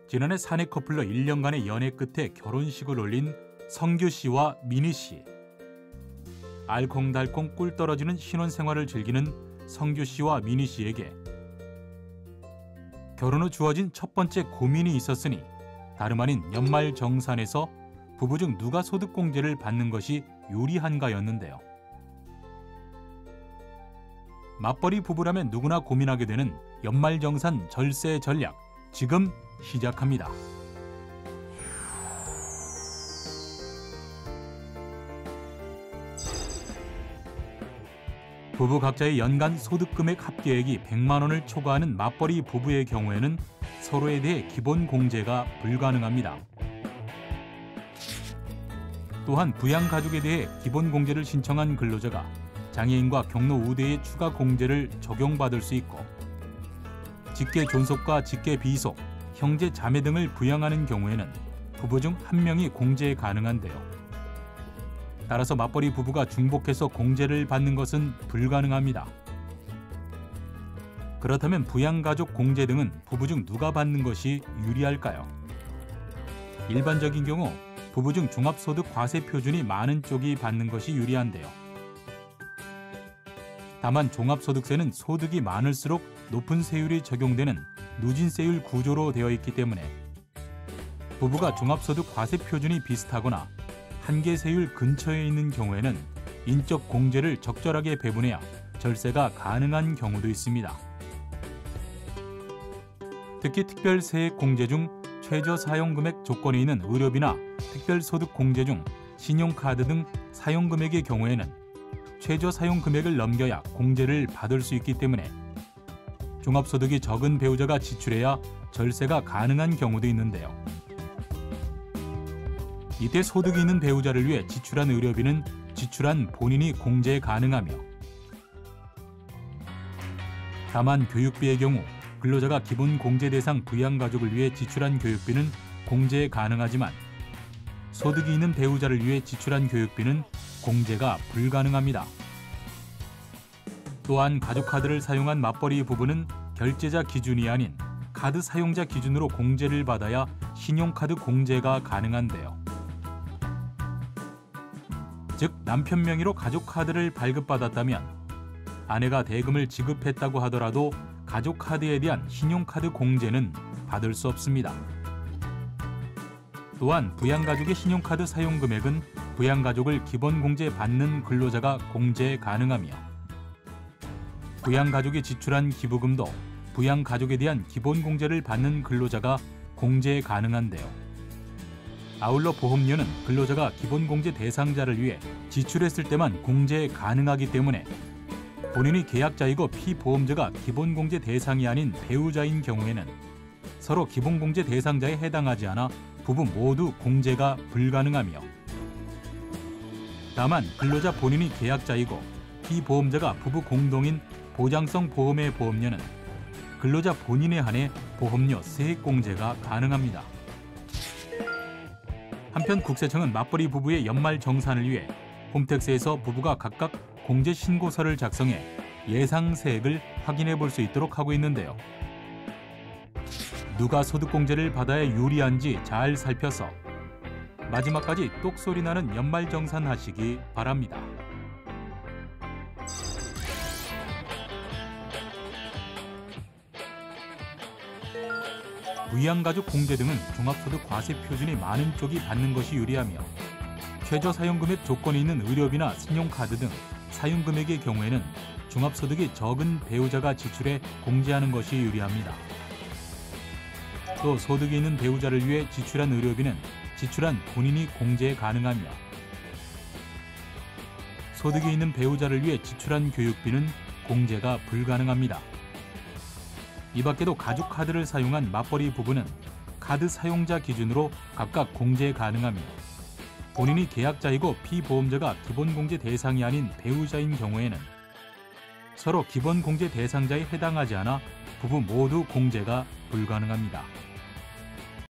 지난해 사내 커플로 1년간의 연애 끝에 결혼식을 올린 성규 씨와 미니 씨. 알콩달콩 꿀 떨어지는 신혼생활을 즐기는 성규 씨와 미니 씨에게 결혼 후 주어진 첫 번째 고민이 있었으니 다름 아닌 연말정산에서 부부 중 누가 소득공제를 받는 것이 유리한가였는데요. 맞벌이 부부라면 누구나 고민하게 되는 연말정산 절세 전략, 지금 시작합니다. 부부 각자의 연간 소득금액 합계액이 100만 원을 초과하는 맞벌이 부부의 경우에는 서로에 대해 기본 공제가 불가능합니다. 또한 부양가족에 대해 기본 공제를 신청한 근로자가 장애인과 경로 우대의 추가 공제를 적용받을 수 있고, 직계 존속과 직계 비속, 형제 자매 등을 부양하는 경우에는 부부 중 한 명이 공제 가능한데요. 따라서 맞벌이 부부가 중복해서 공제를 받는 것은 불가능합니다. 그렇다면 부양가족 공제 등은 부부 중 누가 받는 것이 유리할까요? 일반적인 경우 부부 중 종합소득 과세 표준이 많은 쪽이 받는 것이 유리한데요. 다만 종합소득세는 소득이 많을수록 높은 세율이 적용되는 누진세율 구조로 되어 있기 때문에 부부가 종합소득 과세 표준이 비슷하거나 한계세율 근처에 있는 경우에는 인적 공제를 적절하게 배분해야 절세가 가능한 경우도 있습니다. 특히 특별세액 공제 중 최저 사용금액 조건에 있는 의료비나 특별소득 공제 중 신용카드 등 사용금액의 경우에는 최저 사용금액을 넘겨야 공제를 받을 수 있기 때문에 종합소득이 적은 배우자가 지출해야 절세가 가능한 경우도 있는데요. 이때 소득이 있는 배우자를 위해 지출한 의료비는 지출한 본인이 공제 가능하며, 다만 교육비의 경우 근로자가 기본 공제 대상 부양가족을 위해 지출한 교육비는 공제 가능하지만 소득이 있는 배우자를 위해 지출한 교육비는 공제가 불가능합니다. 또한 가족카드를 사용한 맞벌이 부부는 결제자 기준이 아닌 카드 사용자 기준으로 공제를 받아야 신용카드 공제가 가능한데요. 즉 남편 명의로 가족카드를 발급받았다면 아내가 대금을 지급했다고 하더라도 가족카드에 대한 신용카드 공제는 받을 수 없습니다. 또한 부양가족의 신용카드 사용금액은 부양가족을 기본 공제 받는 근로자가 공제 가능하며, 부양가족이 지출한 기부금도 부양가족에 대한 기본 공제를 받는 근로자가 공제 가능한데요. 아울러 보험료는 근로자가 기본 공제 대상자를 위해 지출했을 때만 공제 가능하기 때문에 본인이 계약자이고 피보험자가 기본 공제 대상이 아닌 배우자인 경우에는 서로 기본 공제 대상자에 해당하지 않아 부부 모두 공제가 불가능하며, 다만 근로자 본인이 계약자이고 피보험자가 부부 공동인 보장성 보험의 보험료는 근로자 본인에 한해 보험료 세액 공제가 가능합니다. 한편 국세청은 맞벌이 부부의 연말 정산을 위해 홈택스에서 부부가 각각 공제 신고서를 작성해 예상 세액을 확인해 볼 수 있도록 하고 있는데요. 누가 소득공제를 받아야 유리한지 잘 살펴서 마지막까지 똑소리 나는 연말 정산하시기 바랍니다. 부양가족 공제 등은 종합소득 과세 표준이 많은 쪽이 받는 것이 유리하며, 최저 사용금액 조건이 있는 의료비나 신용카드 등 사용금액의 경우에는 종합소득이 적은 배우자가 지출해 공제하는 것이 유리합니다. 또 소득이 있는 배우자를 위해 지출한 의료비는 지출한 본인이 공제 가능하며, 소득이 있는 배우자를 위해 지출한 교육비는 공제가 불가능합니다. 이 밖에도 가족카드를 사용한 맞벌이 부부는 카드 사용자 기준으로 각각 공제 가능하며, 본인이 계약자이고 피보험자가 기본 공제 대상이 아닌 배우자인 경우에는 서로 기본 공제 대상자에 해당하지 않아 부부 모두 공제가 불가능합니다.